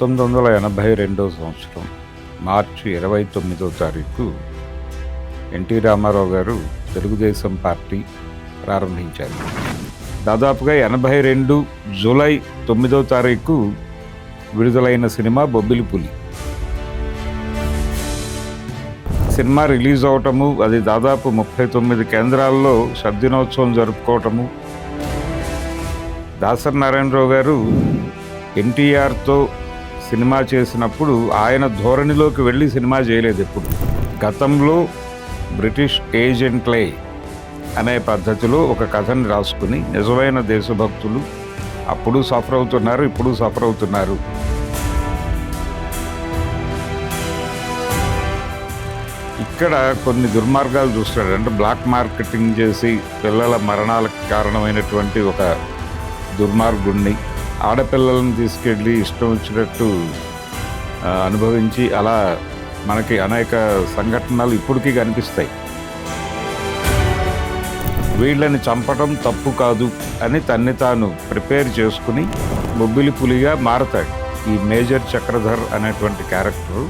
1982 సంవత్సరం మార్చి 29వ తారీఖు ఎన్టీ రామారావు గారు తెలుగుదేశం పార్టీ ప్రారంభించారు. దాదాపుగా 82 జూలై 9వ తారీఖు విడుదలైన సినిమా బొబ్బిలిపులి. సినిమా రిలీజ్ అవటము, అది దాదాపు 39 కేంద్రాల్లో శతదినోత్సవం జరుపుకోవటము. దాసరి నారాయణరావు గారు ఎన్టీఆర్తో సినిమా చేసినప్పుడు ఆయన ధోరణిలోకి వెళ్ళి సినిమా చేయలేదు ఎప్పుడు. గతంలో బ్రిటిష్ ఏజెంట్లే అనే పద్ధతిలో ఒక కథని రాసుకుని నిజమైన దేశభక్తులు అప్పుడు సఫర్ అవుతున్నారు, ఇప్పుడు సఫర్ అవుతున్నారు. ఇక్కడ కొన్ని దుర్మార్గాలు చూస్తాడు. అంటే బ్లాక్ మార్కెటింగ్ చేసి పిల్లల మరణాలకు కారణమైనటువంటి ఒక దుర్మార్గుణ్ణి, ఆడపిల్లలను తీసుకెళ్ళి ఇష్టం వచ్చినట్టు అనుభవించి, అలా మనకి అనేక సంఘటనలు ఇప్పటికీ కనిపిస్తాయి. వీళ్ళని చంపడం తప్పు కాదు అని తన్ని తాను ప్రిపేర్ చేసుకుని బొబ్బిలిపులిగా మారతాడు. ఈ మేజర్ చక్రధర్ అనేటువంటి క్యారెక్టరు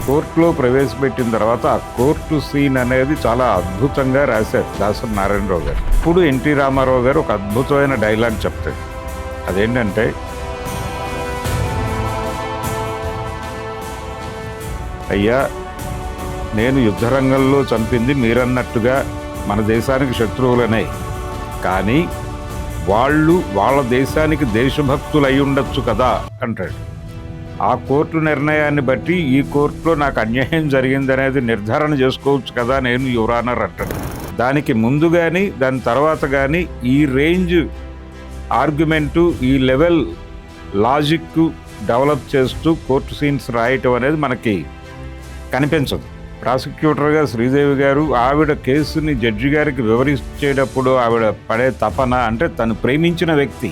కోర్టులో ప్రవేశపెట్టిన తర్వాత ఆ కోర్టు సీన్ అనేది చాలా అద్భుతంగా రాశారు దాసరి నారాయణరావు గారు. ఇప్పుడు ఎన్టీ రామారావు గారు ఒక అద్భుతమైన డైలాగ్ చెప్తాడు. అదేంటంటే, అయ్యా, నేను యుద్ధరంగంలో చంపింది మీరన్నట్టుగా మన దేశానికి శత్రువులనే, కానీ వాళ్ళు వాళ్ళ దేశానికి దేశభక్తులు అయి ఉండొచ్చు కదా అంటాడు. ఆ కోర్టు నిర్ణయాన్ని బట్టి ఈ కోర్టులో నాకు అన్యాయం జరిగిందనేది నిర్ధారణ చేసుకోవచ్చు కదా నేను యువరానర్ అంటాడు. దానికి ముందు కానీ దాని తర్వాత కానీ ఈ రేంజ్ ఆర్గ్యుమెంటు, ఈ లెవెల్ లాజిక్ డెవలప్ చేస్తూ కోర్టు సీన్స్ రాయటం అనేది మనకి కనిపించదు. ప్రాసిక్యూటర్గా శ్రీదేవి గారు ఆవిడ కేసుని జడ్జి గారికి వివరించేటప్పుడు ఆవిడ పడే తపన, అంటే తను ప్రేమించిన వ్యక్తి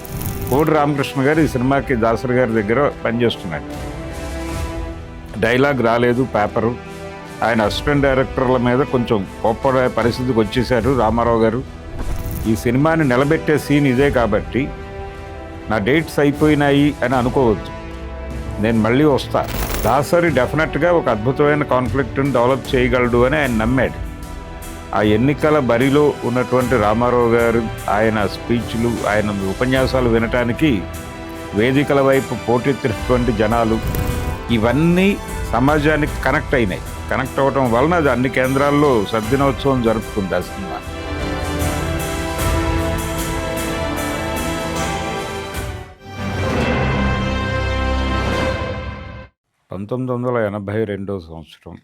కోడి రామకృష్ణ గారు ఈ సినిమాకి దాసరి గారి దగ్గర పనిచేస్తున్నాడు. డైలాగ్ రాలేదు పేపరు. ఆయన అసిస్టెంట్ డైరెక్టర్ల మీద కొంచెం కోప్పడే పరిస్థితికి వచ్చేశారు రామారావు గారు. ఈ సినిమాని నిలబెట్టే సీన్ ఇదే కాబట్టి నా డేట్స్ అయిపోయినాయి అని అనుకోవద్దు, నేను మళ్ళీ వస్తా. దాసరి డెఫినెట్గా ఒక అద్భుతమైన కాన్ఫ్లిక్ట్ని డెవలప్ చేయగలడు అని ఆయన నమ్మాడు. ఆ ఎన్నికల బరిలో ఉన్నటువంటి రామారావు గారు ఆయన స్పీచ్లు, ఆయన ఉపన్యాసాలు వినటానికి వేదికల వైపు పోటెత్తినటువంటి జనాలు, ఇవన్నీ సమాజానికి కనెక్ట్ అయినాయి. కనెక్ట్ అవ్వటం వలన అది అన్ని కేంద్రాల్లో శతదినోత్సవం జరుపుకుంది ఆ సినిమా. పంతొమ్మిది 1982 సంవత్సరం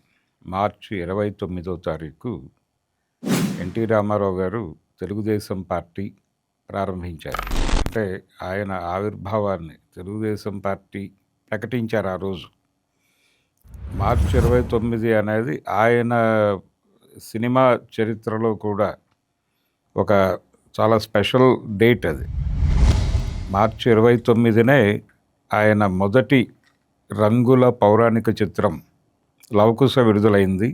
మార్చి 29వ తారీఖు ఎన్టీ రామారావు గారు తెలుగుదేశం పార్టీ ప్రారంభించారు. అంటే ఆయన ఆవిర్భావాన్ని తెలుగుదేశం పార్టీ ప్రకటించారు ఆ రోజు. మార్చి 29 అనేది ఆయన సినిమా చరిత్రలో కూడా ఒక చాలా స్పెషల్ డేట్. అది మార్చి 29నే ఆయన మొదటి రంగుల పౌరాణిక చిత్రం లవకుశ విడుదలైంది,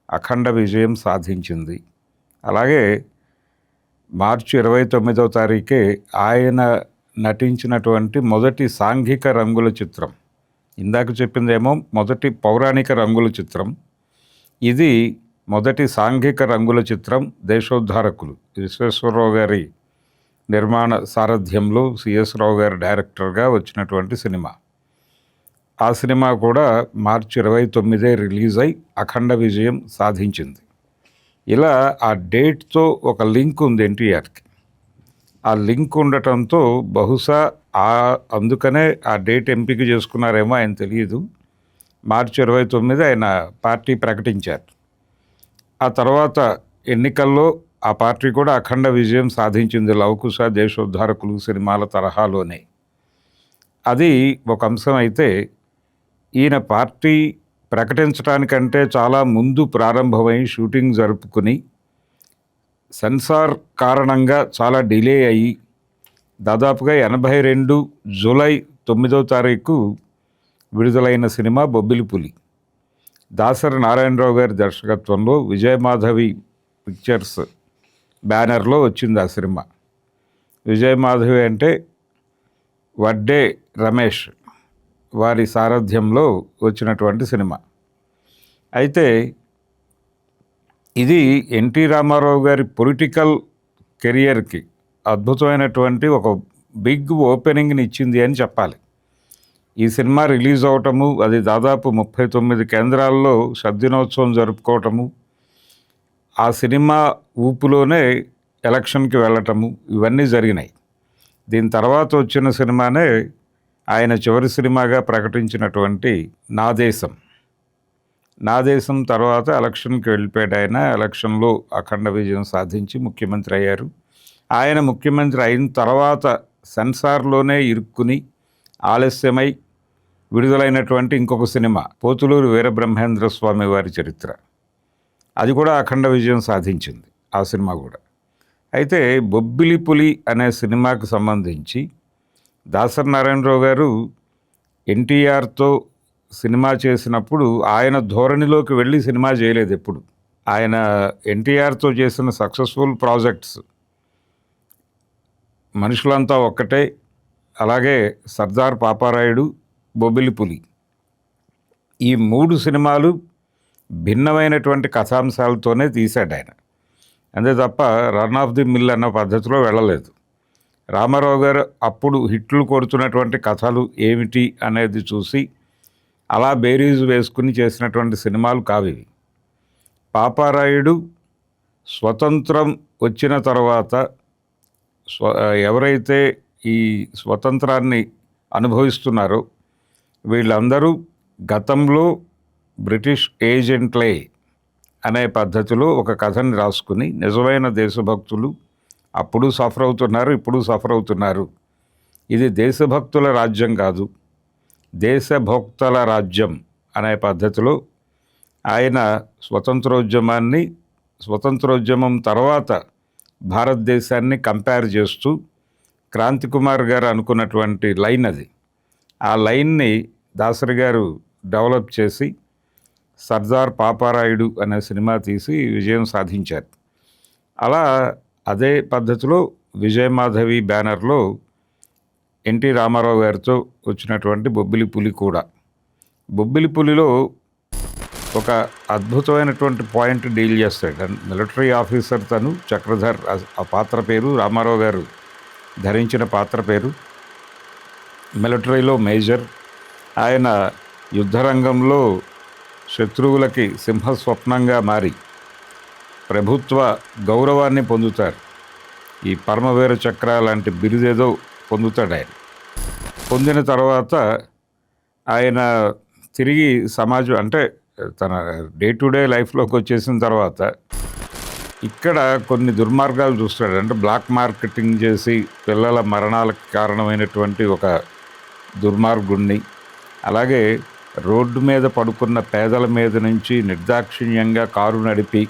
అఖండ విజయం సాధించింది. అలాగే మార్చి 29వ తారీఖే ఆయన నటించినటువంటి మొదటి సాంఘిక రంగుల చిత్రం. ఇందాక చెప్పిందేమో మొదటి పౌరాణిక రంగుల చిత్రం, ఇది మొదటి సాంఘిక రంగుల చిత్రం దేశోద్ధారకులు. విశ్వేశ్వరరావు గారి నిర్మాణ సారథ్యంలో సిఎస్ రావు గారి డైరెక్టర్గా వచ్చినటువంటి సినిమా. ఆ సినిమా కూడా మార్చి 29 రిలీజ్ అయి అఖండ విజయం సాధించింది. ఇలా ఆ డేట్తో ఒక లింక్ ఉంది ఎన్టీఆర్కి. ఆ లింక్ ఉండటంతో బహుశా అందుకనే ఆ డేట్ ఎంపిక చేసుకున్నారేమో ఆయన తెలియదు. మార్చి 29 ఆయన పార్టీ ప్రకటించారు. ఆ తర్వాత ఎన్నికల్లో ఆ పార్టీ కూడా అఖండ విజయం సాధించింది, లవకుశ, దేశోద్ధారకులు సినిమాల తరహాలోనే. అది ఒక అంశం. అయితే ఈయన పార్టీ ప్రకటించడానికంటే చాలా ముందు ప్రారంభమై షూటింగ్ జరుపుకుని సెన్సార్ కారణంగా చాలా డిలే అయ్యి దాదాపుగా 82 జూలై 9వ తారీఖు విడుదలైన సినిమా బొబ్బిలిపులి. దాసరి నారాయణరావు గారి దర్శకత్వంలో విజయమాధవి పిక్చర్స్ బ్యానర్లో వచ్చింది ఆ సినిమా. విజయమాధవి అంటే వడ్డే రమేష్, వారి సారథ్యంలో వచ్చినటువంటి సినిమా. అయితే ఇది ఎన్టీ రామారావు గారి పొలిటికల్ కెరియర్కి అద్భుతమైనటువంటి ఒక బిగ్ ఓపెనింగ్ని ఇచ్చింది అని చెప్పాలి. ఈ సినిమా రిలీజ్ అవటము, అది దాదాపు 39 కేంద్రాల్లో శతదినోత్సవం జరుపుకోవటము, ఆ సినిమా ఊపులోనే ఎలక్షన్కి వెళ్ళటము, ఇవన్నీ జరిగినాయి. దీని తర్వాత వచ్చిన సినిమానే ఆయన చివరి సినిమాగా ప్రకటించినటువంటి నా దేశం. నా దేశం తర్వాత ఎలక్షన్కి వెళ్ళిపోయాడు ఆయన. ఎలక్షన్లో అఖండ విజయం సాధించి ముఖ్యమంత్రి అయ్యారు. ఆయన ముఖ్యమంత్రి అయిన తర్వాత సెన్సార్లోనే ఇరుక్కుని ఆలస్యమై విడుదలైనటువంటి ఇంకొక సినిమా పోతులూరు వీరబ్రహ్మేంద్ర స్వామి వారి చరిత్ర. అది కూడా అఖండ విజయం సాధించింది, ఆ సినిమా కూడా. అయితే బొబ్బిలి పులి అనే సినిమాకు సంబంధించి దాసరి నారాయణరావు గారు ఎన్టీఆర్తో సినిమా చేసినప్పుడు ఆయన ధోరణిలోకి వెళ్ళి సినిమా చేయలేదు ఎప్పుడు. ఆయన ఎన్టీఆర్తో చేసిన సక్సెస్ఫుల్ ప్రాజెక్ట్స్ మనుషులంతా ఒక్కటే, అలాగే సర్దార్ పాపారాయుడు, బొబ్బిలి పులి, ఈ 3 సినిమాలు భిన్నమైనటువంటి కథాంశాలతోనే తీశాడు ఆయన. అంతే తప్ప రన్ ఆఫ్ ది మిల్ అన్న పద్ధతిలో వెళ్ళలేదు. రామారావు గారు అప్పుడు హిట్లు కొడుతున్నటువంటి కథలు ఏమిటి అనేది చూసి అలా బేరీజు వేసుకుని చేసినటువంటి సినిమాలు కావివి. పాపారాయుడు స్వతంత్రం వచ్చిన తర్వాత ఎవరైతే ఈ స్వతంత్రాన్ని అనుభవిస్తున్నారో వీళ్ళందరూ గతంలో బ్రిటిష్ ఏజెంట్లే అనే పద్ధతిలో ఒక కథని రాసుకుని, నిజమైన దేశభక్తులు అప్పుడు సఫర్ అవుతున్నారు, ఇప్పుడు సఫర్ అవుతున్నారు, ఇది దేశభక్తుల రాజ్యం కాదు, దేశభక్తుల రాజ్యం అనే పద్ధతిలో ఆయన స్వతంత్రోద్యమం తర్వాత భారతదేశాన్ని కంపేర్ చేస్తూ క్రాంతి కుమార్ గారు అనుకున్నటువంటి లైన్ అది. ఆ లైన్ని దాసరి గారు డెవలప్ చేసి సర్దార్ పాపారాయుడు అనే సినిమా తీసి విజయం సాధించారు. అలా అదే పద్ధతిలో విజయమాధవి బ్యానర్లో ఎన్టీ రామారావు గారితో వచ్చినటువంటి బొబ్బిలి పులి కూడా. బొబ్బిలి పులిలో ఒక అద్భుతమైనటువంటి పాయింట్ డీల్ చేస్తాడు. మిలిటరీ ఆఫీసర్ తను, చక్రధర్ ఆ పాత్ర పేరు, రామారావు గారు ధరించిన పాత్ర పేరు. మిలిటరీలో మేజర్. ఆయన యుద్ధరంగంలో శత్రువులకి సింహస్వప్నంగా మారి ప్రభుత్వ గౌరవాన్ని పొందుతారు. ఈ పరమవీర చక్ర లాంటి బిరుదేదో పొందుతాడు ఆయన. పొందిన తర్వాత ఆయన తిరిగి సమాజం అంటే తన డే టు డే లైఫ్లోకి వచ్చేసిన తర్వాత ఇక్కడ కొన్ని దుర్మార్గాలు చూస్తాడు. అంటే బ్లాక్ మార్కెటింగ్ చేసి పిల్లల మరణాలకు కారణమైనటువంటి ఒక దుర్మార్గుణ్ణి, అలాగే రోడ్డు మీద పడుకున్న పేదల మీద నుంచి నిర్దాక్షిణ్యంగా కారు నడిపి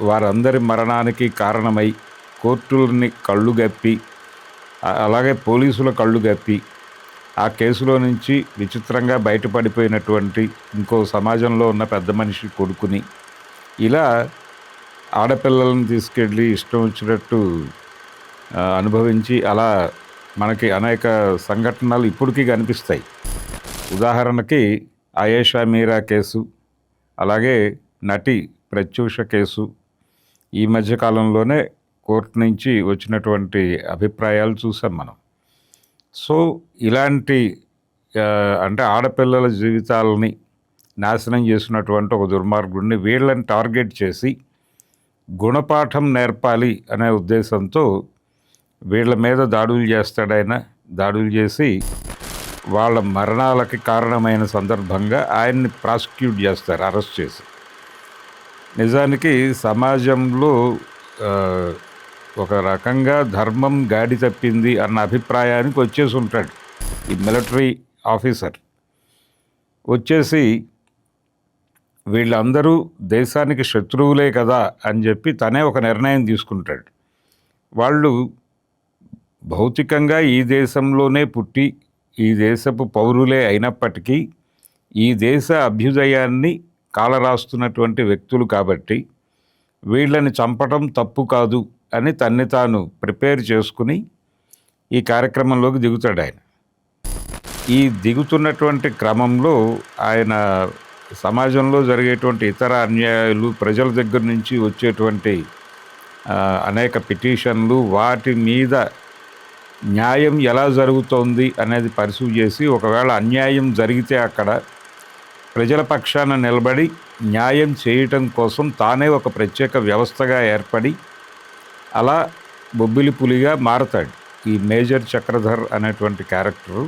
వారందరి మరణానికి కారణమై కోర్టులని కళ్ళు గప్పి, అలాగే పోలీసుల కళ్ళు గప్పి ఆ కేసులో నుంచి విచిత్రంగా బయటపడిపోయినటువంటి ఇంకో సమాజంలో ఉన్న పెద్ద మనిషి కొడుకుని, ఇలా ఆడపిల్లలను తీసుకెళ్ళి ఇష్టం వచ్చినట్టు అనుభవించి, అలా మనకి అనేక సంఘటనలు ఇప్పటికీ కనిపిస్తాయి. ఉదాహరణకి ఆయేషా మీరా కేసు, అలాగే నటి ప్రత్యూష కేసు, ఈ మధ్యకాలంలోనే కోర్టు నుంచి వచ్చినటువంటి అభిప్రాయాలు చూసాం మనం. సో ఇలాంటి అంటే ఆడపిల్లల జీవితాలని నాశనం చేసినటువంటి ఒక దుర్మార్గుడిని వీళ్ళని టార్గెట్ చేసి గుణపాఠం నేర్పాలి అనే ఉద్దేశంతో వీళ్ళ మీద దాడులు చేస్తాడు ఆయన. దాడులు చేసి వాళ్ళ మరణాలకి కారణమైన సందర్భంగా ఆయన్ని ప్రాసిక్యూట్ చేస్తారు, అరెస్ట్ చేసి. నిజానికి సమాజంలో ఒక రకంగా ధర్మం గాడి తప్పింది అన్న అభిప్రాయానికి వచ్చేసి ఉంటాడు ఈ మిలిటరీ ఆఫీసర్. వచ్చేసి వీళ్ళందరూ దేశానికి శత్రువులే కదా అని చెప్పి తనే ఒక నిర్ణయం తీసుకుంటాడు. వాళ్ళు భౌతికంగా ఈ దేశంలోనే పుట్టి ఈ దేశపు పౌరులే అయినప్పటికీ ఈ దేశ అభ్యుదయాన్ని కాలరాస్తున్నటువంటి వ్యక్తులు కాబట్టి వీళ్ళని చంపటం తప్పు కాదు అని తన్ని తాను ప్రిపేర్ చేసుకుని ఈ కార్యక్రమంలోకి దిగుతాడు ఆయన. ఈ దిగుతున్నటువంటి క్రమంలో ఆయన సమాజంలో జరిగేటువంటి ఇతర అన్యాయాలు, ప్రజల దగ్గర నుంచి వచ్చేటువంటి అనేక పిటిషన్లు, వాటి మీద న్యాయం ఎలా జరుగుతోంది అనేది పరిశీలి చేసి, ఒకవేళ అన్యాయం జరిగితే అక్కడ ప్రజల పక్షాన నిలబడి న్యాయం చేయటం కోసం తానే ఒక ప్రత్యేక వ్యవస్థగా ఏర్పడి అలా బొబ్బిలి పులిగా మారతాడు. ఈ మేజర్ చక్రధర్ అనేటువంటి క్యారెక్టరు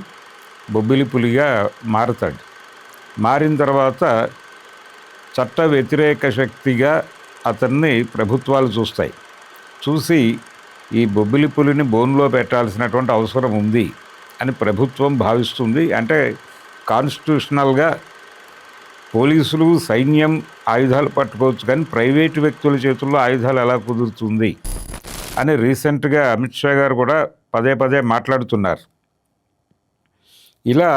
బొబ్బిలి పులిగా మారతాడు. మారిన తర్వాత చట్ట వ్యతిరేక శక్తిగా అతన్ని ప్రభుత్వాలు చూస్తాయి. చూసి ఈ బొబ్బిలి పులిని బోన్లో పెట్టాల్సినటువంటి అవసరం ఉంది అని ప్రభుత్వం భావిస్తుంది. అంటే కాన్స్టిట్యూషనల్గా పోలీసులు, సైన్యం ఆయుధాలు పట్టుకోవచ్చు, కానీ ప్రైవేటు వ్యక్తుల చేతుల్లో ఆయుధాలు ఎలా కుదురుతుంది అని రీసెంట్గా అమిత్ షా గారు కూడా పదే పదే మాట్లాడుతున్నారు. ఇలా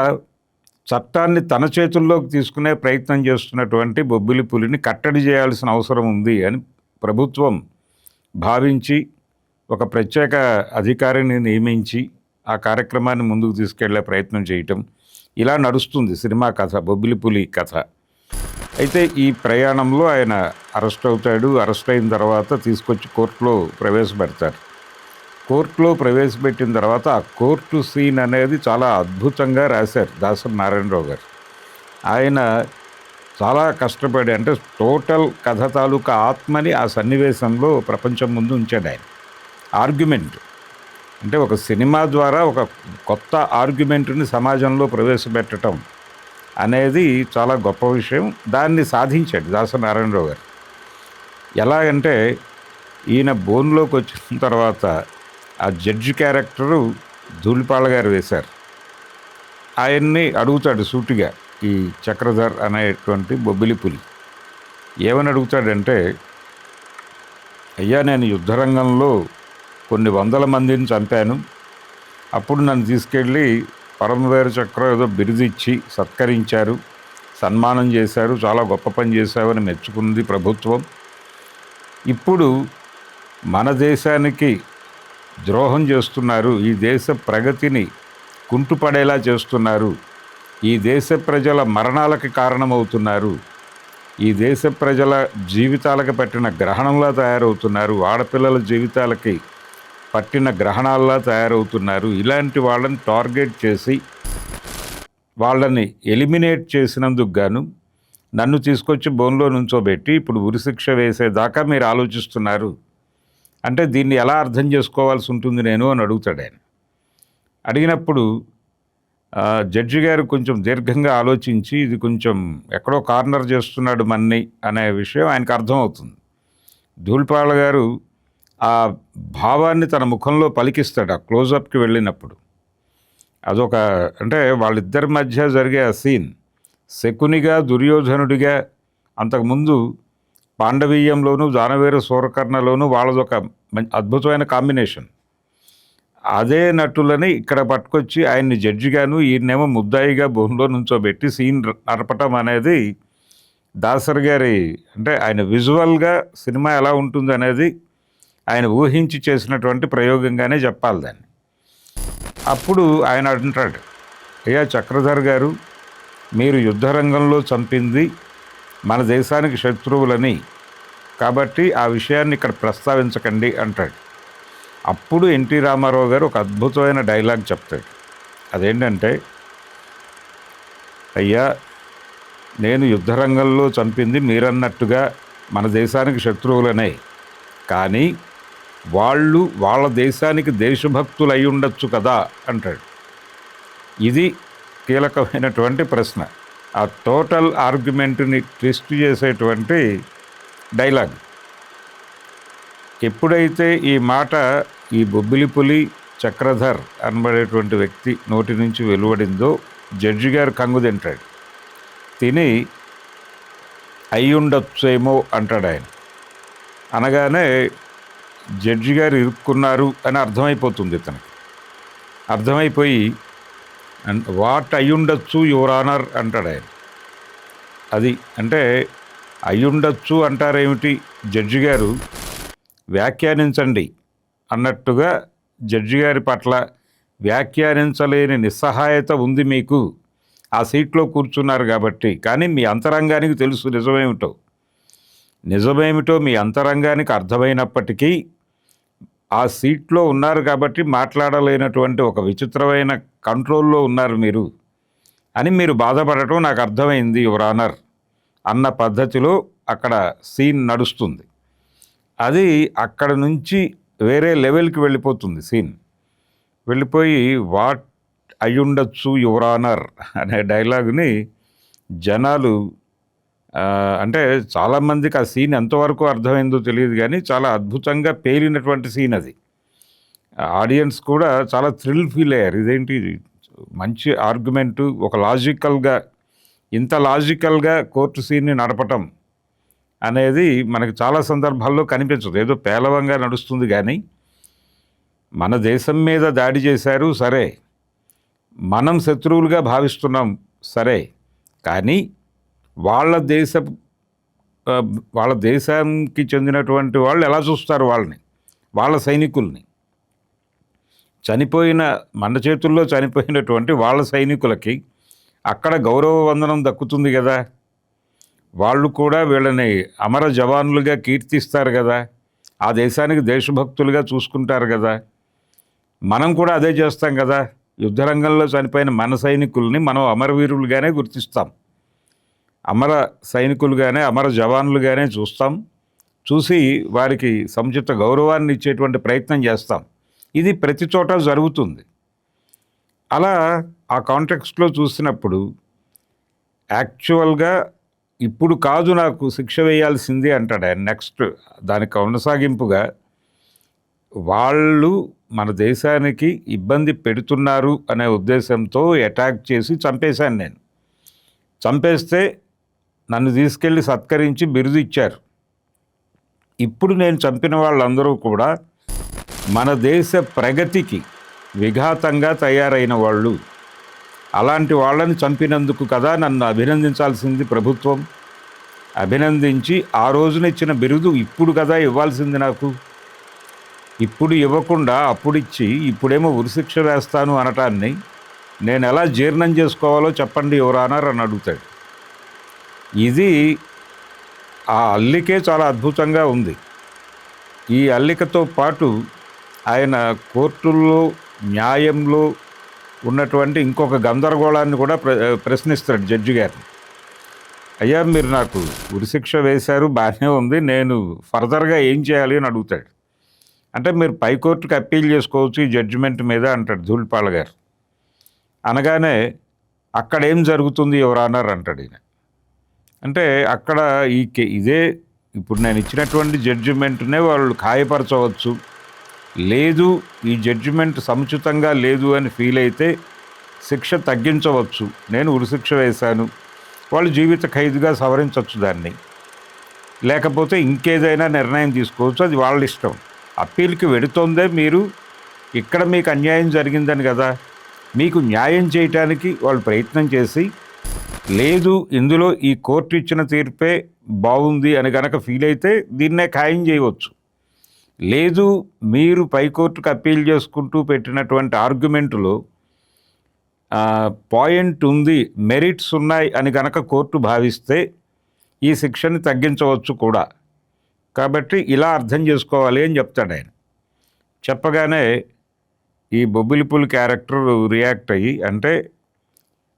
చట్టాన్ని తన చేతుల్లోకి తీసుకునే ప్రయత్నం చేస్తున్నటువంటి బొబ్బిలి పులిని కట్టడి చేయాల్సిన అవసరం ఉంది అని ప్రభుత్వం భావించి ఒక ప్రత్యేక అధికారిని నియమించి ఆ కార్యక్రమాన్ని ముందుకు తీసుకెళ్లే ప్రయత్నం చేయటం, ఇలా నడుస్తుంది సినిమా కథ, బొబ్బిలి పులి కథ. అయితే ఈ ప్రయాణంలో ఆయన అరెస్ట్ అవుతాడు. అరెస్ట్ అయిన తర్వాత తీసుకొచ్చి కోర్టులో ప్రవేశపెడతారు. కోర్టులో ప్రవేశపెట్టిన తర్వాత ఆ కోర్టు సీన్ అనేది చాలా అద్భుతంగా రాశారు దాసరి నారాయణరావు గారు. ఆయన చాలా కష్టపడి, అంటే టోటల్ కథ తాలూకా ఆత్మని ఆ సన్నివేశంలో ప్రపంచం ముందు ఉంచాడు ఆయన. ఆర్గ్యుమెంట్ అంటే ఒక సినిమా ద్వారా ఒక కొత్త ఆర్గ్యుమెంట్ని సమాజంలో ప్రవేశపెట్టడం అనేది చాలా గొప్ప విషయం. దాన్ని సాధించాడు దాసరి నారాయణరావు గారు. ఎలాగంటే ఈయన బోన్లోకి వచ్చిన తర్వాత ఆ జడ్జి క్యారెక్టరు ధూళిపాళ గారు వేశారు. ఆయన్ని అడుగుతాడు సూటిగా ఈ చక్రధర్ అనేటువంటి బొబ్బిలి పులి. ఏమని అడుగుతాడంటే, అయ్యా నేను యుద్ధరంగంలో కొన్ని వందల మందిని చంపాను, అప్పుడు నన్ను తీసుకెళ్ళి పరమవీర చక్రం ఏదో బిరుదిచ్చి సత్కరించారు, సన్మానం చేశారు, చాలా గొప్ప పని చేశావని మెచ్చుకుంది ప్రభుత్వం. ఇప్పుడు మన దేశానికి ద్రోహం చేస్తున్నారు, ఈ దేశ ప్రగతిని కుంటుపడేలా చేస్తున్నారు, ఈ దేశ ప్రజల మరణాలకి కారణమవుతున్నారు, ఈ దేశ ప్రజల జీవితాలకు పట్టిన గ్రహణంలా తయారవుతున్నారు, ఆడపిల్లల జీవితాలకి పట్టిన గ్రహణాల్లా తయారవుతున్నారు. ఇలాంటి వాళ్ళని టార్గెట్ చేసి వాళ్ళని ఎలిమినేట్ చేసినందుకు గాను నన్ను తీసుకొచ్చి బోన్లో నుంచోబెట్టి ఇప్పుడు ఉరిశిక్ష వేసేదాకా మీరు ఆలోచిస్తున్నారు అంటే దీన్ని ఎలా అర్థం చేసుకోవాల్సి ఉంటుంది నేను అని అడుగుతాడు ఆయన. అడిగినప్పుడు జడ్జి గారు కొంచెం దీర్ఘంగా ఆలోచించి ఇది కొంచెం ఎక్కడో కార్నర్ చేస్తున్నాడు మన్ని అనే విషయం ఆయనకు అర్థమవుతుంది. ధూళిపాళ గారు ఆ భావాన్ని తన ముఖంలో పలికిస్తాడు ఆ క్లోజప్కి వెళ్ళినప్పుడు. అదొక అంటే వాళ్ళిద్దరి మధ్య జరిగే ఆ సీన్ శకునిగా, దుర్యోధనుడిగా, అంతకుముందు పాండవీయంలోనూ దానవీర సూరకర్ణలోనూ వాళ్ళదొక అద్భుతమైన కాంబినేషన్. అదే నటులని ఇక్కడ పట్టుకొచ్చి ఆయన్ని జడ్జిగాను, ఈయనేమో ముద్దాయిగా బోన్లో నుంచోబెట్టి సీన్ నడపటం అనేది దాసరి గారి అంటే ఆయన విజువల్గా సినిమా ఎలా ఉంటుంది అనేది ఆయన ఊహించి చేసినటువంటి ప్రయోగంగానే చెప్పాలి దాన్ని. అప్పుడు ఆయన అంటాడు, అయ్యా చక్రధర్ గారు, మీరు యుద్ధరంగంలో చంపింది మన దేశానికి శత్రువులని, కాబట్టి ఆ విషయాన్ని ఇక్కడ ప్రస్తావించకండి అంటాడు. అప్పుడు ఎన్టీ రామారావు గారు ఒక అద్భుతమైన డైలాగ్ చెప్తాడు. అదేంటంటే, అయ్యా నేను యుద్ధరంగంలో చంపింది మీరన్నట్టుగా మన దేశానికి శత్రువులనే, కానీ వాళ్ళు వాళ్ళ దేశానికి దేశభక్తులు అయి ఉండొచ్చు కదా అంటాడు. ఇది కీలకమైనటువంటి ప్రశ్న. ఆ టోటల్ ఆర్గ్యుమెంట్ని ట్విస్ట్ చేసేటువంటి డైలాగ్. ఎప్పుడైతే ఈ మాట ఈ బొబ్బిలి పులి చక్రధర్ అనబడేటువంటి వ్యక్తి నోటి నుంచి వెలువడిందో జడ్జి గారు కంగు తింటాడు. తిని అయ్యుండొచ్చేమో అంటాడు ఆయన. అనగానే జడ్జి గారు ఇరుక్కున్నారు అని అర్థమైపోతుంది ఇతనికి. అర్థమైపోయి వాట్ అయ్యుండొచ్చు యువర్ ఆనర్ అంటాడు ఆయన. అది అంటే అయ్యుండొచ్చు అంటారేమిటి జడ్జి గారు, వ్యాఖ్యానించండి అన్నట్టుగా జడ్జి గారి పట్ల వ్యాఖ్యానించలేని నిస్సహాయత ఉంది మీకు. ఆ సీట్లో కూర్చున్నారు కాబట్టి. కానీ మీ అంతరంగానికి తెలుసు నిజమేమిటో మీ అంతరంగానికి అర్థమైనప్పటికీ ఆ సీట్లో ఉన్నారు కాబట్టి మాట్లాడలేనటువంటి ఒక విచిత్రమైన కంట్రోల్లో ఉన్నారు మీరు అని మీరు బాధపడటం నాకు అర్థమైంది యువర్ ఆనర్ అన్న పద్ధతిలో అక్కడ సీన్ నడుస్తుంది. అది అక్కడ నుంచి వేరే లెవెల్కి వెళ్ళిపోతుంది సీన్. వెళ్ళిపోయి వాట్ అయ్యుండొచ్చు యువర్ ఆనర్ అనే డైలాగుని జనాలు అంటే చాలామందికి ఆ సీన్ ఎంతవరకు అర్థమైందో తెలియదు, కానీ చాలా అద్భుతంగా పేలినటువంటి సీన్ అది. ఆడియన్స్ కూడా చాలా థ్రిల్ ఫీల్ అయ్యారు. ఇదేంటి మంచి ఆర్గ్యుమెంటు, ఒక లాజికల్గా, ఇంత లాజికల్గా కోర్టు సీన్ని నడపటం అనేది మనకి చాలా సందర్భాల్లో కనిపించదు. ఏదో పేలవంగా నడుస్తుంది. కానీ మన దేశం మీద దాడి చేశారు సరే, మనం శత్రువులుగా భావిస్తున్నాం సరే, కానీ వాళ్ళ దేశానికి చెందినటువంటి వాళ్ళు ఎలా చూస్తారు వాళ్ళని, వాళ్ళ సైనికుల్ని, మన చేతుల్లో చనిపోయినటువంటి వాళ్ళ సైనికులకి అక్కడ గౌరవ వందనం దక్కుతుంది కదా. వాళ్ళు కూడా వీళ్ళని అమర జవాన్లుగా కీర్తిస్తారు కదా, ఆ దేశానికి దేశభక్తులుగా చూసుకుంటారు కదా. మనం కూడా అదే చేస్తాం కదా. యుద్ధరంగంలో చనిపోయిన మన సైనికుల్ని మనం అమరవీరులుగానే గుర్తిస్తాం, అమర సైనికులుగానే, అమర జవాన్లుగానే చూసి వారికి సముచిత గౌరవాన్ని ఇచ్చేటువంటి ప్రయత్నం చేస్తాం. ఇది ప్రతి చోట జరుగుతుంది. అలా ఆ కాంటెక్స్ట్లో చూసినప్పుడు యాక్చువల్గా ఇప్పుడు కాదు నాకు శిక్ష వేయాల్సింది అంటాడు ఆయన. నెక్స్ట్ దానికి కొనసాగింపుగా వాళ్ళు మన దేశానికి ఇబ్బంది పెడుతున్నారు అనే ఉద్దేశంతో అటాక్ చేసి చంపేశాను నేను. చంపేస్తే నన్ను తీసుకెళ్ళి సత్కరించి బిరుదు ఇచ్చారు. ఇప్పుడు నేను చంపిన వాళ్ళందరూ కూడా మన దేశ ప్రగతికి విఘాతంగా తయారైన వాళ్ళు. అలాంటి వాళ్ళని చంపినందుకు కదా నన్ను అభినందించాల్సింది ప్రభుత్వం. అభినందించి ఆ రోజున ఇచ్చిన బిరుదు ఇప్పుడు కదా ఇవ్వాల్సింది నాకు. ఇప్పుడు ఇవ్వకుండా అప్పుడిచ్చి ఇప్పుడేమో ఉరిశిక్ష వేస్తాను అనటాన్ని నేను ఎలా జీర్ణం చేసుకోవాలో చెప్పండి యువర్ ఆనర్ అని అడుగుతాడు. ఇది ఆ అల్లికే చాలా అద్భుతంగా ఉంది. ఈ అల్లికతో పాటు ఆయన కోర్టుల్లో న్యాయంలో ఉన్నటువంటి ఇంకొక గందరగోళాన్ని కూడా ప్రశ్నిస్తాడు జడ్జి గారిని. అయ్యా, మీరు నాకు ఉరిశిక్ష వేశారు, బాగానే ఉంది, నేను ఫర్దర్గా ఏం చేయాలి అని అడుగుతాడు. అంటే మీరు పైకోర్టుకి అప్పీల్ చేసుకోవచ్చు ఈ జడ్జిమెంట్ మీద అంటాడు ధూళిపాల గారు. అనగానే అక్కడ ఏం జరుగుతుంది యువర్ ఆనర్ అంటాడు ఈయన. అంటే అక్కడ ఇదే ఇప్పుడు నేను ఇచ్చినటువంటి జడ్జిమెంట్నే వాళ్ళు ఖాయపరచవచ్చు, లేదు ఈ జడ్జిమెంట్ సముచితంగా లేదు అని ఫీల్ అయితే శిక్ష తగ్గించవచ్చు. నేను ఉరిశిక్ష వేశాను, వాళ్ళు జీవిత ఖైదుగా సవరించవచ్చు దాన్ని, లేకపోతే ఇంకేదైనా నిర్ణయం తీసుకోవచ్చు, అది వాళ్ళ ఇష్టం. అప్పీల్కి వెడుతోందే మీరు, ఇక్కడ మీకు అన్యాయం జరిగిందని కదా, మీకు న్యాయం చేయటానికి వాళ్ళు ప్రయత్నం చేసి, లేదు ఇందులో ఈ కోర్టు ఇచ్చిన తీర్పే బాగుంది అని కనుక ఫీల్ అయితే దీన్నే ఖాయం చేయవచ్చు. లేదు మీరు పైకోర్టుకు అప్పీల్ చేసుకుంటూ పెట్టినటువంటి ఆర్గ్యుమెంటులో పాయింట్ ఉంది, మెరిట్స్ ఉన్నాయి అని కనుక కోర్టు భావిస్తే ఈ శిక్షని తగ్గించవచ్చు కూడా. కాబట్టి ఇలా అర్థం చేసుకోవాలి అని చెప్తాడు ఆయన. చెప్పగానే ఈ బొబ్బిలిపుల్ క్యారెక్టర్ రియాక్ట్ అయ్యి, అంటే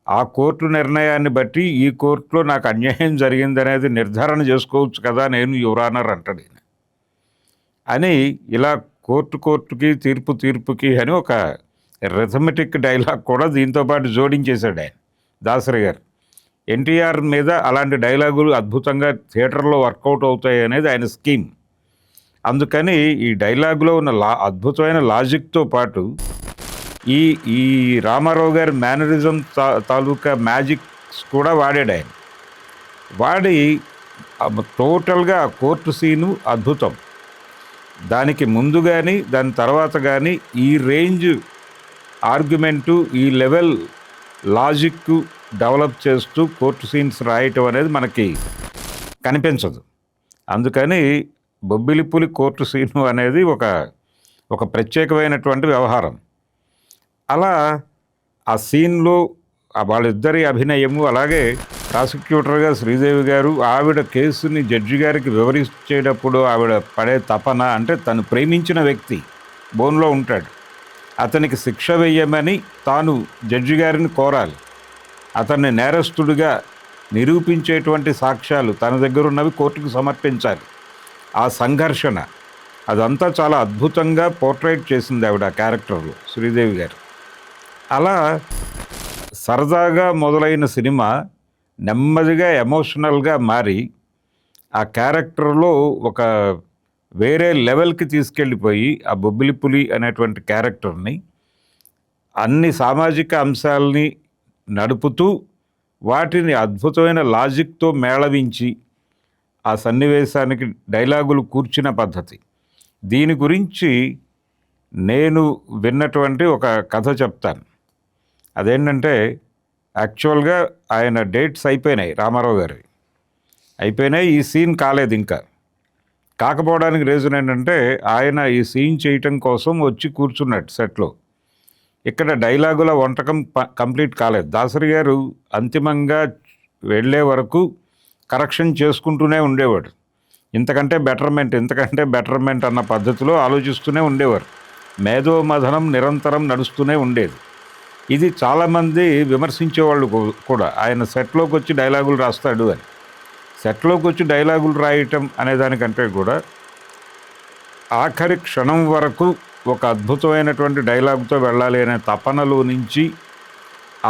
ఆ కోర్టు నిర్ణయాన్ని బట్టి ఈ కోర్టులో నాకు అన్యాయం జరిగిందనేది నిర్ధారణ చేసుకోవచ్చు కదా నేను యువర్ ఆనర్ అంటాడు ఈయన. అని ఇలా కోర్టుకి తీర్పుకి అని ఒక రిథమెటిక్ డైలాగ్ కూడా దీంతో పాటు జోడించేశాడు ఆయన దాసరి గారు. ఎన్టీఆర్ మీద అలాంటి డైలాగులు అద్భుతంగా థియేటర్లో వర్కౌట్ అవుతాయి అనేది ఆయన స్కీమ్. అందుకని ఈ డైలాగులో ఉన్న అద్భుతమైన లాజిక్తో పాటు ఈ రామారావు గారి మేనరిజం తాలూకా మ్యాజిక్స్ కూడా వాడాడు ఆయన. వాడి టోటల్గా ఆ కోర్టు సీను అద్భుతం. దానికి ముందు కానీ దాని తర్వాత కానీ ఈ రేంజ్ ఆర్గ్యుమెంటు, ఈ లెవెల్ లాజిక్ డెవలప్ చేస్తూ కోర్టు సీన్స్ రాయటం అనేది మనకి కనిపించదు. అందుకని బొబ్బిలిపులి కోర్టు సీను అనేది ఒక ప్రత్యేకమైనటువంటి వ్యవహారం. అలా ఆ సీన్‌లో వాళ్ళిద్దరి అభినయము, అలాగే ప్రాసిక్యూటర్‌గా శ్రీదేవి గారు ఆవిడ కేసుని జడ్జి గారికి వివరించేటప్పుడు ఆవిడ పడే తపన, అంటే తను ప్రేమించిన వ్యక్తి బోన్‌లో ఉంటాడు. అతనికి శిక్ష వేయమని తాను జడ్జి గారిని కోరాలి. అతన్ని నేరస్తుడిగా నిరూపించేటువంటి సాక్ష్యాలు తన దగ్గరున్నవి కోర్టుకు సమర్పించాలి. ఆ సంఘర్షణ అదంతా చాలా అద్భుతంగా పోర్ట్రేట్ చేసింది ఆవిడ ఆ క్యారెక్టర్లో శ్రీదేవి గారు. అలా సరదాగా మొదలైన సినిమా నెమ్మదిగా ఎమోషనల్గా మారి ఆ క్యారెక్టర్లో ఒక వేరే లెవెల్కి తీసుకెళ్ళిపోయి ఆ బొబ్బిలి అనేటువంటి క్యారెక్టర్ని అన్ని సామాజిక అంశాలని నడుపుతూ వాటిని అద్భుతమైన లాజిక్తో మేళవించి ఆ సన్నివేశానికి డైలాగులు కూర్చిన పద్ధతి. దీని గురించి నేను విన్నటువంటి ఒక కథ చెప్తాను. అదేంటంటే, యాక్చువల్గా ఆయన డేట్స్ అయిపోయినాయి, రామారావు గారి అయిపోయినాయి. ఈ సీన్ కాలేదు ఇంకా. కాకపోవడానికి రీజన్ ఏంటంటే, ఆయన ఈ సీన్ చేయటం కోసం వచ్చి కూర్చున్నాడు సెట్లో. ఇక్కడ డైలాగుల వంటకం కంప్లీట్ కాలేదు. దాసరి గారు అంతిమంగా వెళ్ళే వరకు కరెక్షన్ చేసుకుంటూనే ఉండేవాడు. ఇంతకంటే బెటర్మెంట్ అన్న పద్ధతిలో ఆలోచిస్తూనే ఉండేవారు. మేధోమథనం నిరంతరం నడుస్తూనే ఉండేది. ఇది చాలామంది విమర్శించేవాళ్ళు కూడా, ఆయన సెట్లోకి వచ్చి డైలాగులు రాస్తాడు అని. సెట్లోకి వచ్చి డైలాగులు రాయటం అనేదానికంటే కూడా ఆఖరి క్షణం వరకు ఒక అద్భుతమైనటువంటి డైలాగుతో వెళ్ళాలి అనే తపనలో నుంచి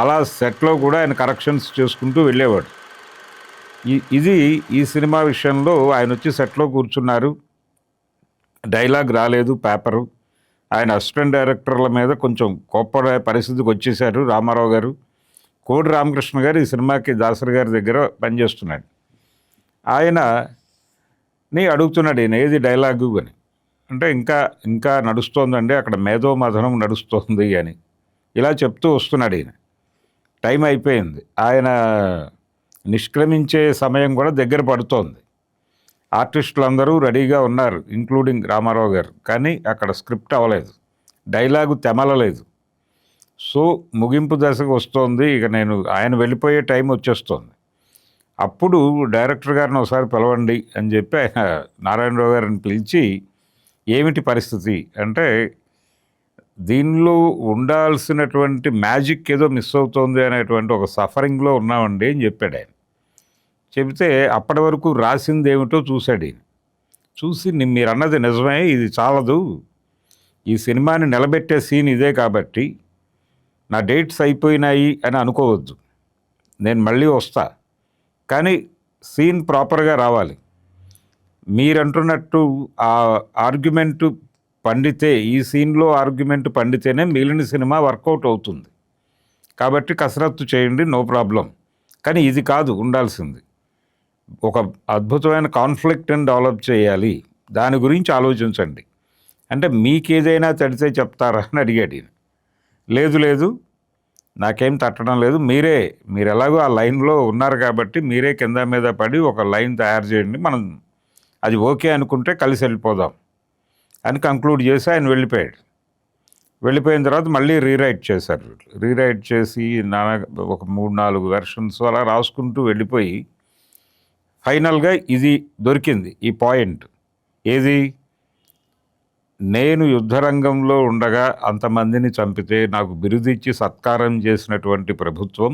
అలా సెట్లో కూడా ఆయన కరెక్షన్స్ చేసుకుంటూ వెళ్ళేవాడు. ఇది ఈ సినిమా విషయంలో ఆయన వచ్చి సెట్లో కూర్చున్నారు, డైలాగ్ రాలేదు, పేపరు. ఆయన అసిస్టెంట్ డైరెక్టర్ల మీద కొంచెం కోప్పడే పరిస్థితికి వచ్చేసారు రామారావు గారు. కోడి రామకృష్ణ గారు ఈ సినిమాకి దాసరి గారి దగ్గర పనిచేస్తున్నాడు. ఆయనని అడుగుతున్నాడు ఈయన, ఏది డైలాగు అని. అంటే ఇంకా నడుస్తోందండి, అక్కడ మేధోమథనం నడుస్తోంది అని ఇలా చెప్తూ వస్తున్నాడు ఈయన. టైం అయిపోయింది, ఆయన నిష్క్రమించే సమయం కూడా దగ్గర పడుతోంది. ఆర్టిస్టులు అందరూ రెడీగా ఉన్నారు, ఇంక్లూడింగ్ రామారావు గారు. కానీ అక్కడ స్క్రిప్ట్ అవ్వలేదు, డైలాగు తెమలలేదు. సో ముగింపు దశకు వస్తోంది. ఇక ఆయన వెళ్ళిపోయే టైం వచ్చేస్తోంది. అప్పుడు డైరెక్టర్ గారిని ఒకసారి పిలవండి అని చెప్పి ఆయన నారాయణరావు గారిని పిలిచి, ఏమిటి పరిస్థితి అంటే, దీనిలో ఉండాల్సినటువంటి మ్యాజిక్ ఏదో మిస్ అవుతోంది అనేటువంటి ఒక సఫరింగ్లో ఉన్నామండి అని చెప్పాడు ఆయన. చెబితే అప్పటి వరకు రాసింది ఏమిటో చూశాడు ఈయన. చూసి, మీరు అన్నది నిజమే, ఇది చాలదు, ఈ సినిమాని నిలబెట్టే సీన్ ఇదే కాబట్టి నా డేట్స్ అయిపోయినాయి అని అనుకోవద్దు, నేను మళ్ళీ వస్తా, కానీ సీన్ ప్రాపర్గా రావాలి. మీరంటున్నట్టు ఆ ఆర్గ్యుమెంటు పండితే, ఈ సీన్లో ఆర్గ్యుమెంట్ పండితేనే మిగిలిన సినిమా వర్కౌట్ అవుతుంది. కాబట్టి కసరత్తు చేయండి, నో ప్రాబ్లం. కానీ ఇది కాదు ఉండాల్సింది, ఒక అద్భుతమైన కాన్ఫ్లిక్ట్ని డెవలప్ చేయాలి, దాని గురించి ఆలోచించండి అంటే, మీకేదైనా తడితే చెప్తారా అని అడిగాడు ఈయన. లేదు, నాకేం తట్టడం లేదు, మీరు ఎలాగో ఆ లైన్లో ఉన్నారు కాబట్టి మీరే కింద మీద పడి ఒక లైన్ తయారు చేయండి, మనం అది ఓకే అనుకుంటే కలిసి వెళ్ళిపోదాం అని కంక్లూడ్ చేసి ఆయన వెళ్ళిపోయాడు. వెళ్ళిపోయిన తర్వాత మళ్ళీ రీరైట్ చేశారు. రీరైట్ చేసి ఒక 3-4 వెర్షన్స్ అలా రాసుకుంటూ వెళ్ళిపోయి ఫైనల్గా ఇది దొరికింది, ఈ పాయింట్. ఏది, నేను యుద్ధరంగంలో ఉండగా అంతమందిని చంపితే నాకు బిరుదిచ్చి సత్కారం చేసినటువంటి ప్రభుత్వం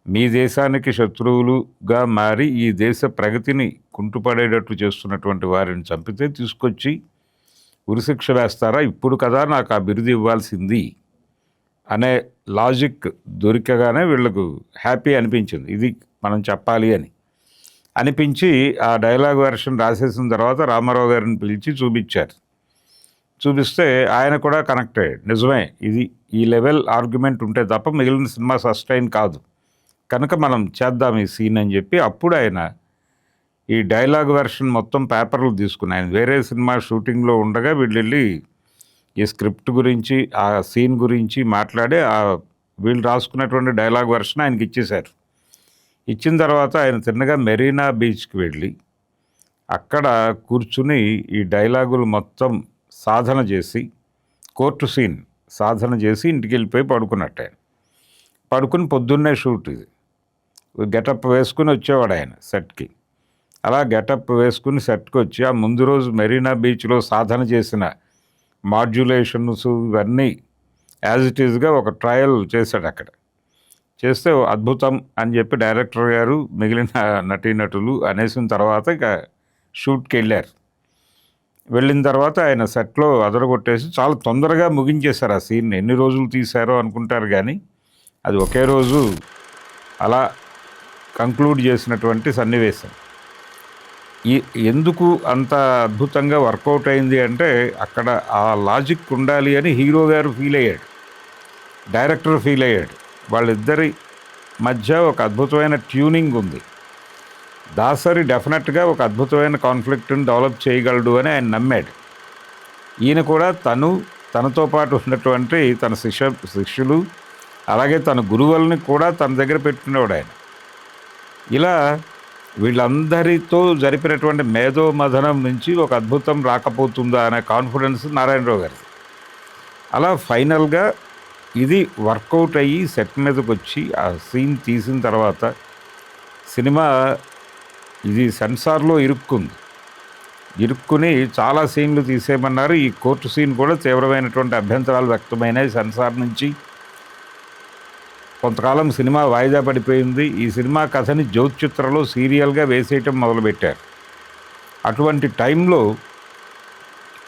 మీ దేశానికి శత్రువులుగా మారి ఈ దేశ ప్రగతిని కుంటుపడేటట్టు చేస్తున్నటువంటి వారిని చంపితే తీసుకొచ్చి ఉరిశిక్ష వేస్తారా? ఇప్పుడు కదా నాకు ఆ బిరుదు ఇవ్వాల్సింది అనే లాజిక్ దొరికగానే వీళ్ళకు హ్యాపీ అనిపించింది, ఇది మనం చెప్పాలి అని అనిపించి ఆ డైలాగ్ వెర్షన్ రాసేసిన తర్వాత రామారావు గారిని పిలిచి చూపిస్తే ఆయన కూడా కనెక్ట్ అయ్యాడు. నిజమే, ఇది ఈ లెవెల్ ఆర్గ్యుమెంట్ ఉంటే తప్ప మిగిలిన సినిమా సస్టైన్ కాదు, కనుక మనం చేద్దాం ఈ సీన్ అని చెప్పి అప్పుడు ఆయన ఈ డైలాగ్ వెర్షన్ మొత్తం పేపర్లు తీసుకుని, ఆయన వేరే సినిమా షూటింగ్లో ఉండగా వీళ్ళు వెళ్ళి ఈ స్క్రిప్ట్ గురించి, ఆ సీన్ గురించి మాట్లాడి వీళ్ళు రాసుకున్నటువంటి డైలాగ్ వెర్షన్ ఆయనకి ఇచ్చేశారు. ఇచ్చిన తర్వాత ఆయన తిన్నగా మెరీనా బీచ్కి వెళ్ళి అక్కడ కూర్చుని ఈ డైలాగులు మొత్తం సాధన చేసి, కోర్టు సీన్ సాధన చేసి ఇంటికి వెళ్ళిపోయి పడుకున్నట్టు ఆయన. పడుకుని పొద్దున్నే షూట్ ఇది. గెటప్ వేసుకుని వచ్చేవాడు ఆయన సెట్కి. అలా గెటప్ వేసుకుని సెట్కి వచ్చి ఆ ముందు రోజు మెరీనా బీచ్లో సాధన చేసిన మాడ్యులేషన్స్ ఇవన్నీ యాజ్ ఇట్ ఈజ్గా ఒక ట్రయల్ చేశాడు అక్కడ. చేస్తే అద్భుతం అని చెప్పి డైరెక్టర్ గారు మిగిలిన నటీనటులు అనేసిన తర్వాత ఇక షూట్కి వెళ్ళారు. వెళ్ళిన తర్వాత ఆయన సెట్లో అదరగొట్టేసి చాలా తొందరగా ముగించేశారు ఆ సీన్. ఎన్ని రోజులు తీశారో అనుకుంటారు కానీ అది ఒకే రోజు అలా కంక్లూడ్ చేసినటువంటి సన్నివేశం. ఎందుకు అంత అద్భుతంగా వర్కౌట్ అయింది అంటే అక్కడ ఆ లాజిక్ ఉండాలి అని హీరో గారు ఫీల్ అయ్యాడు, డైరెక్టర్ ఫీల్ అయ్యాడు. వాళ్ళిద్దరి మధ్య ఒక అద్భుతమైన ట్యూనింగ్ ఉంది. దాసరి డెఫినెట్గా ఒక అద్భుతమైన కాన్ఫ్లిక్ట్ని డెవలప్ చేయగలడు అని ఆయన నమ్మాడు. ఈయన కూడా తనతో పాటు ఉన్నటువంటి తన శిష్యులు అలాగే తన గురువుల్ని కూడా తన దగ్గర పెట్టుకునేవాడు ఆయన. ఇలా వీళ్ళందరితో జరిపినటువంటి మేధోమథనం నుంచి ఒక అద్భుతం రాకపోతుందా అనే కాన్ఫిడెన్స్ నారాయణరావు గారి. అలా ఫైనల్గా ఇది వర్కౌట్ అయ్యి సెట్ మీదకి వచ్చి ఆ సీన్ తీసిన తర్వాత సినిమా ఇది సెన్సార్లో ఇరుక్కుని చాలా సీన్లు తీసేయమన్నారు. ఈ కోర్టు సీన్ కూడా తీవ్రమైనటువంటి అభ్యంతరాలు వ్యక్తమైనాయి. సెన్సార్ నుంచి కొంతకాలం సినిమా వాయిదా పడిపోయింది. ఈ సినిమా కథని జ్యోతిచిత్రలో సీరియల్గా వేసేయటం మొదలుపెట్టారు. అటువంటి టైంలో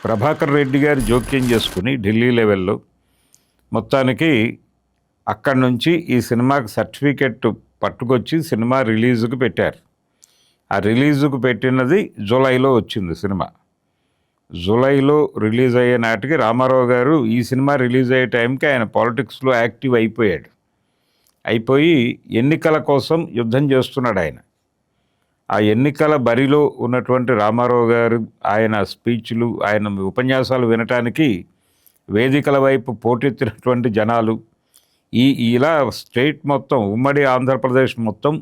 ప్రభాకర్ రెడ్డి గారు జోక్యం చేసుకుని ఢిల్లీ లెవెల్లో మొత్తానికి అక్కడి నుంచి ఈ సినిమాకి సర్టిఫికెట్ పట్టుకొచ్చి సినిమా రిలీజుకు పెట్టారు. ఆ రిలీజుకు పెట్టినది జూలైలో వచ్చింది సినిమా. జూలైలో రిలీజ్ అయ్యే నాటికి రామారావు గారు ఈ సినిమా రిలీజ్ అయ్యే టైంకి ఆయన పాలిటిక్స్లో యాక్టివ్ అయిపోయి ఎన్నికల కోసం యుద్ధం చేస్తున్నాడు ఆయన. ఆ ఎన్నికల బరిలో ఉన్నటువంటి రామారావు గారు ఆయన స్పీచ్లు, ఆయన ఉపన్యాసాలు వినటానికి వేదికల వైపు పోటెత్తినటువంటి జనాలు, ఇలా స్టేట్ మొత్తం, ఉమ్మడి ఆంధ్రప్రదేశ్ మొత్తం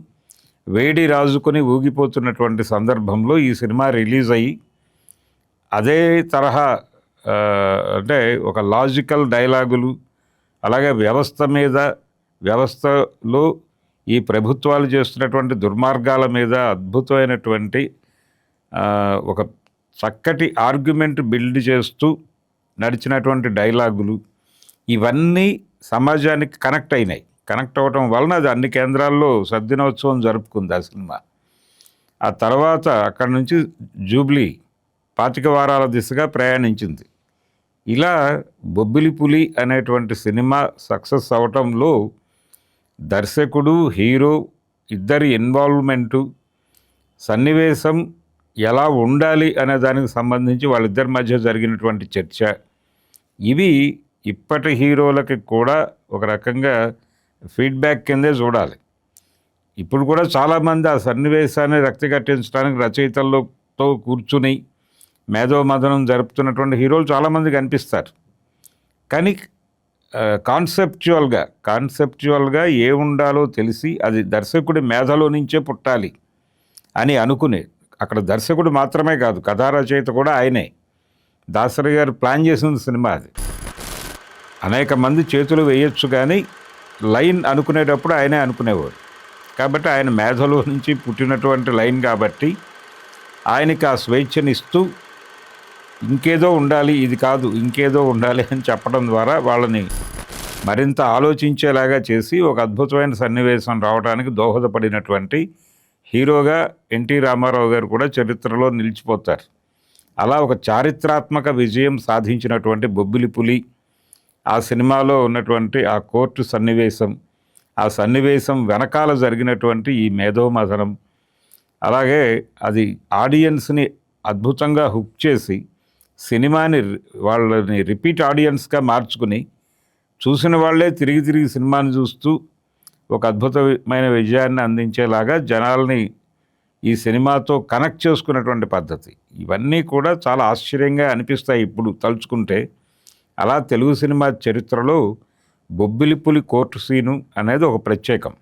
వేడి రాజుకొని ఊగిపోతున్నటువంటి సందర్భంలో ఈ సినిమా రిలీజ్ అయ్యి అదే తరహా అంటే ఒక లాజికల్ డైలాగులు, అలాగే వ్యవస్థలో ఈ ప్రభుత్వాలు చేస్తున్నటువంటి దుర్మార్గాల మీద అద్భుతమైనటువంటి ఒక చక్కటి ఆర్గ్యుమెంట్ బిల్డ్ చేస్తూ నడిచినటువంటి డైలాగులు ఇవన్నీ సమాజానికి కనెక్ట్ అవ్వటం వలన అది అన్ని కేంద్రాల్లో సద్దినోత్సవం జరుపుకుంది ఆ సినిమా. ఆ తర్వాత అక్కడి నుంచి జూబ్లీ 25 వారాల దిశగా ప్రయాణించింది. ఇలా బొబ్బిలి పులి అనేటువంటి సినిమా సక్సెస్ అవటంలో దర్శకుడు, హీరో ఇద్దరి ఇన్వాల్వ్మెంటు, సన్నివేశం ఎలా ఉండాలి అనే దానికి సంబంధించి వాళ్ళిద్దరి మధ్య జరిగినటువంటి చర్చ, ఇవి ఇప్పటి హీరోలకి కూడా ఒక రకంగా ఫీడ్బ్యాక్ కిందే చూడాలి. ఇప్పుడు కూడా చాలామంది ఆ సన్నివేశాన్ని రక్తికట్టించడానికి రచయితలతో కూర్చుని మేధోమథనం జరుపుతున్నటువంటి హీరోలు చాలామంది కనిపిస్తారు. కానీ కాన్సెప్చువల్గా ఏ ఉండాలో తెలిసి అది దర్శకుడి మేధలో నుంచే పుట్టాలి అని అనుకునే, అక్కడ దర్శకుడు మాత్రమే కాదు, కథా రచయిత కూడా ఆయనే. దాసరి గారు ప్లాన్ చేసిన సినిమా అది. అనేక మంది చేతులు వేయొచ్చు కానీ లైన్ అనుకునేటప్పుడు ఆయనే అనుకునేవాడు. కాబట్టి ఆయన మేధలో నుంచి పుట్టినటువంటి లైన్ కాబట్టి ఆయనకి ఆ స్వేచ్ఛనిస్తూ ఇంకేదో ఉండాలి, ఇది కాదు ఇంకేదో ఉండాలి అని చెప్పడం ద్వారా వాళ్ళని మరింత ఆలోచించేలాగా చేసి ఒక అద్భుతమైన సన్నివేశం రావడానికి దోహదపడినటువంటి హీరోగా ఎన్టీ రామారావు గారు కూడా చరిత్రలో నిలిచిపోతారు. అలా ఒక చారిత్రాత్మక విజయం సాధించినటువంటి బొబ్బిలి పులి, ఆ సినిమాలో ఉన్నటువంటి ఆ కోర్టు సన్నివేశం, ఆ సన్నివేశం వెనకాల జరిగినటువంటి ఈ మేధోమథనం, అలాగే అది ఆడియన్స్ని అద్భుతంగా హుక్ చేసి సినిమాని వాళ్ళని రిపీట్ ఆడియన్స్గా మార్చుకుని చూసిన వాళ్ళే తిరిగి సినిమాని చూస్తూ ఒక అద్భుతమైన విజయాన్ని అందించేలాగా జనాల్ని ఈ సినిమాతో కనెక్ట్ చేసుకున్నటువంటి పద్ధతి, ఇవన్నీ కూడా చాలా ఆశ్చర్యంగా అనిపిస్తాయి ఇప్పుడు తలుచుకుంటే. అలా తెలుగు సినిమా చరిత్రలో బొబ్బిలి పులి కోర్టు సీను అనేది ఒక ప్రత్యేకం.